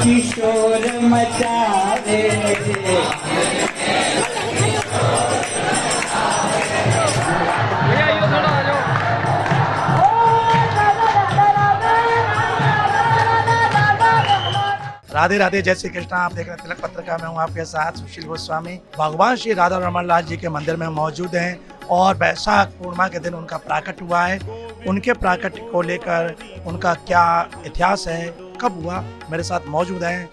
किशोर मचावे। राधे राधे, जय श्री कृष्णा। आप देख रहे हैं तिलक पत्रिका में हूँ आपके साथ सुशील गोस्वामी। भगवान श्री राधा रमन लाल जी के मंदिर में मौजूद हैं और वैशाख पूर्णिमा के दिन उनका प्राकट हुआ है। उनके प्राकट को लेकर उनका क्या इतिहास है, कब हुआ, मेरे साथ मौजूद हैं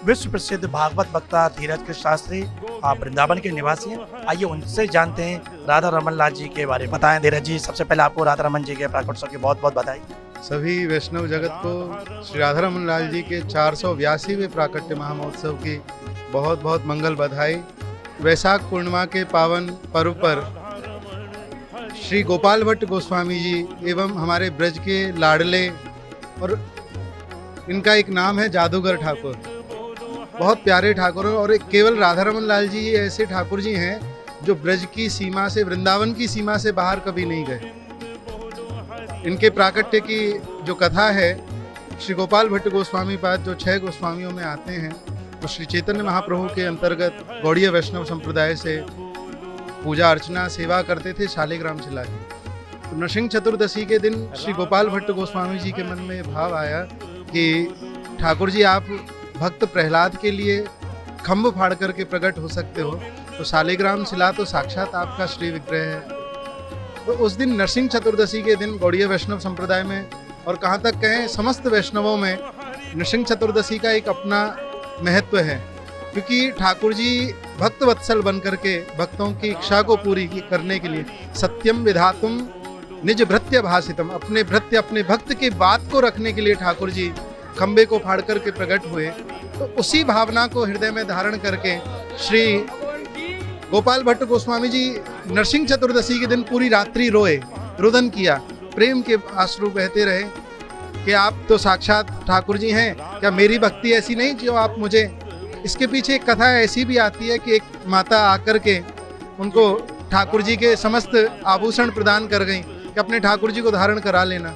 विश्व प्रसिद्ध भागवत वक्ता धीरज कृष्ण शास्त्री। आप वृंदावन के निवासी हैं, आइए उनसे जानते हैं राधा रमन लाल जी के बारे में। बताएं धीरज जी, सबसे पहले आपको राधा रमन जी के प्राकटोत्सव की बहुत बहुत बधाई। सभी वैष्णव जगत को श्री राधा रमन लाल जी के 482वें प्राकट्य महामहोत्सव की बहुत बहुत मंगल बधाई। वैशाख पूर्णिमा के पावन पर्व पर श्री गोपाल भट्ट गोस्वामी जी एवं हमारे ब्रज के लाडले, और इनका एक नाम है जादूगर ठाकुर, बहुत प्यारे ठाकुर। और एक केवल राधा रमन लाल जी ऐसे ठाकुर जी हैं जो ब्रज की सीमा से, वृंदावन की सीमा से बाहर कभी नहीं गए। इनके प्राकट्य की जो कथा है, श्री गोपाल भट्ट गोस्वामी पाद जो 6 गोस्वामियों में आते हैं, वो श्री चैतन्य महाप्रभु के अंतर्गत गौड़ीय वैष्णव संप्रदाय से पूजा अर्चना सेवा करते थे शालिग्राम शिला की। तो नरसिंह चतुर्दशी के दिन श्री गोपाल भट्ट गोस्वामी जी के मन में भाव आया कि ठाकुर जी, आप भक्त प्रहलाद के लिए खम्भ फाड़ करके प्रकट हो सकते हो, तो शालिग्राम शिला तो साक्षात आपका श्री विग्रह है। तो उस दिन नरसिंह चतुर्दशी के दिन गौड़ीय वैष्णव संप्रदाय में, और कहाँ तक कहें समस्त वैष्णवों में, नरसिंह चतुर्दशी का एक अपना महत्व है, क्योंकि ठाकुर जी भक्त वत्सल बन करके भक्तों की इच्छा को पूरी करने के लिए सत्यम विधातुम निज भृत्य भाषितम, अपने भृत्य अपने भक्त की बात को रखने के लिए ठाकुर जी खंबे को फाड़ करके प्रकट हुए। तो उसी भावना को हृदय में धारण करके श्री गोपाल भट्ट गोस्वामी जी नरसिंह चतुर्दशी के दिन पूरी रात्रि रोए, रुदन किया, प्रेम के आंसू बहते रहे कि आप तो साक्षात ठाकुर जी हैं, क्या मेरी भक्ति ऐसी नहीं जो आप मुझे। इसके पीछे एक कथा ऐसी भी आती है कि एक माता आकर के उनको ठाकुर जी के समस्त आभूषण प्रदान कर गई कि अपने ठाकुर जी को धारण करा लेना।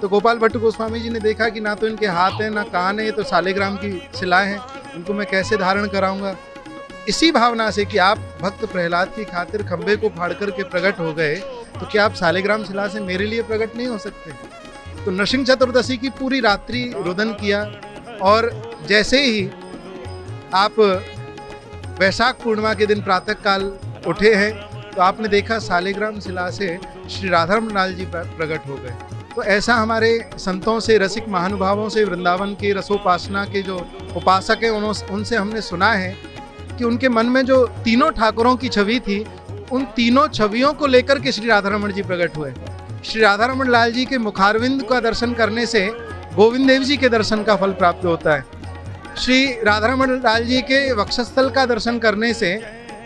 तो गोपाल भट्ट गोस्वामी जी ने देखा कि ना तो इनके हाथ हैं ना कान है, ये तो शालिग्राम की शिलाएं हैं, इनको मैं कैसे धारण कराऊंगा। इसी भावना से कि आप भक्त प्रहलाद की खातिर खंबे को फाड़ करके प्रकट हो गए, तो क्या आप शालिग्राम शिला से मेरे लिए प्रकट नहीं हो सकते। तो नरसिंह चतुर्दशी की पूरी रात्रि रुदन किया, और जैसे ही आप वैशाख पूर्णिमा के दिन प्रातः काल उठे हैं, तो आपने देखा शालिग्राम शिला से श्री राधा रमन लाल जी प्रकट हो गए। तो ऐसा हमारे संतों से, रसिक महानुभावों से, वृंदावन के रसोपासना के जो उपासक हैं उनसे हमने सुना है कि उनके मन में जो तीनों ठाकुरों की छवि थी, उन तीनों छवियों को लेकर के श्री राधा रमन जी प्रकट हुए। श्री राधा रमन लाल जी के मुखारविंद का दर्शन करने से गोविंद देव जी के दर्शन का फल प्राप्त होता है। श्री राधा रमन लाल जी के वक्षस्थल का दर्शन करने से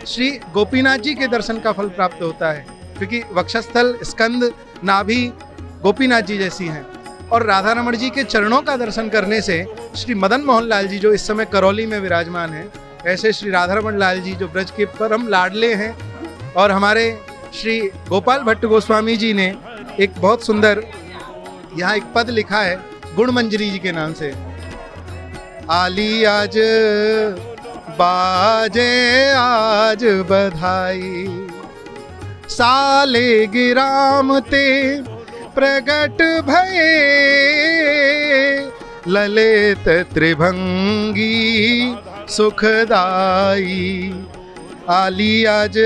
श्री गोपीनाथ जी के दर्शन का फल प्राप्त होता है, क्योंकि वक्षस्थल, स्कंद, नाभि गोपीनाथ जी जैसी हैं। और राधा रमन जी के चरणों का दर्शन करने से श्री मदन मोहन लाल जी जो इस समय करौली में विराजमान हैं, ऐसे श्री राधा रमन लाल जी जो ब्रज के परम लाडले हैं। और हमारे श्री गोपाल भट्ट गोस्वामी जी ने एक बहुत सुंदर यहाँ एक पद लिखा है गुण मंजरी जी के नाम से। आली आज बाजे आज बधाई, साले गिराम ते प्रगट भये, ललित त्रिभंगी सुखदाई। आली आज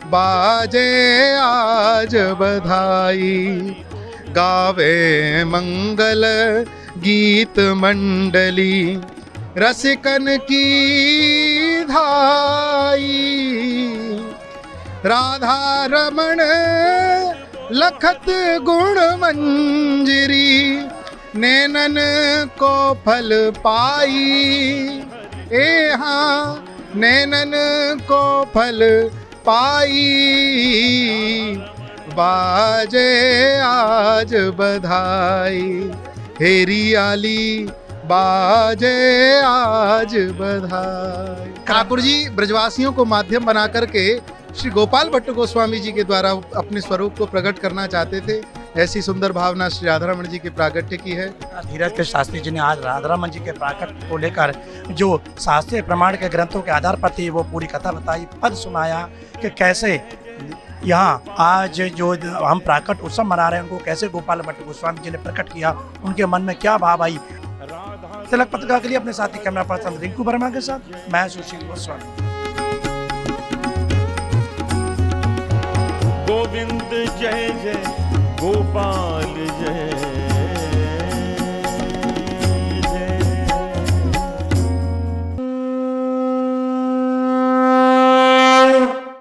बाजे आज बधाई, गावे मंगल गीत मंडली, रसिकन की धाई। राधा रमण लखत गुण मंजरी, नैनन को फल पाई। ए हाँ नैनन को फल पाई, बाजे आज बधाई। हेरी आली बाजे आज बधाई। ठाकुर जी ब्रजवासियों को माध्यम बना करके श्री गोपाल भट्ट गोस्वामी जी के द्वारा अपने स्वरूप को प्रकट करना चाहते थे। ऐसी सुंदर भावना श्री राधारमण जी के प्राकट्य की है। धीरज के शास्त्री जी ने आज राधारमण जी के प्राकट्य को लेकर जो शास्त्रीय प्रमाण के ग्रंथों के आधार पर थी वो पूरी कथा बताई, पद सुनाया कि कैसे यहाँ आज जो हम प्राकट उत्सव मना रहे हैं उनको कैसे गोपाल भट्ट गोस्वामी जी ने प्रकट किया, उनके मन में क्या भाव आई। तिलक पत्रिका के लिए अपने साथी कैमरा पर्सन रिंकू वर्मा के साथ मैं सुशील गोस्वामी। गोविंद जय जय गोपाल जय